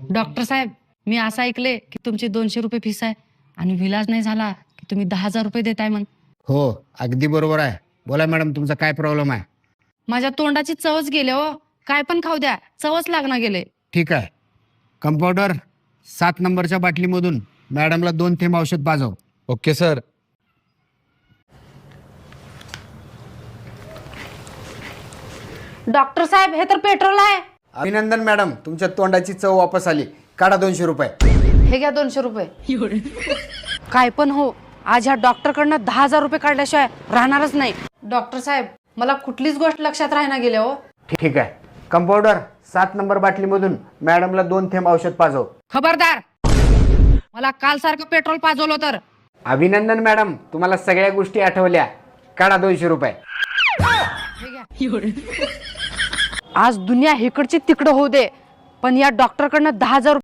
Doctor साहेब, मी असं ऐकले की तुमची 200 रुपये फीस आहे आणि विलाज नाही झाला की तुम्ही 10,000 रुपये देताय म्हण. हो, अगदी बरोबर आहे. बोला मॅडम, तुमचा काय प्रॉब्लेम आहे? माझ्या तोंडाची चवच गेले हो. काय पण खाऊ द्या, चवच लागणार गेले. ठीक आहे. कंपाऊंडर, 7 नंबरच्या बाटलीमधून मॅडमला 2 थेंब औषध पाजव. Okay sir. डॉक्टर साहेब, हे तर पेट्रोल आहे. अभिनंदन मॅडम, तुमच्या तोंडाची चव वापस आली. काढा 200 रुपये. हे घ्या 200 रुपये. काय पण हो, आज ह्या डॉक्टरकडनं 10,000 रुपये काढल्याशिवाय राहणारच नाही. डॉक्टर साहेब, मला कुठलीच गोष्ट लक्षात राहणार गेल्या हो. ठीक आहे. कंपाऊंडर, 7 नंबर बाटलीमधून मॅडमला 2 थेंब औषध पाजव. खबरदार, मला काल सारखं पेट्रोल पाजवलं तर. अभिनंदन मॅडम, तुम्हाला सगळ्या गोष्टी आठवल्या. काढा 200 रुपये. आज दुनिया इकडची तिकडं होऊ दे, पण या डॉक्टरकडनं 10,000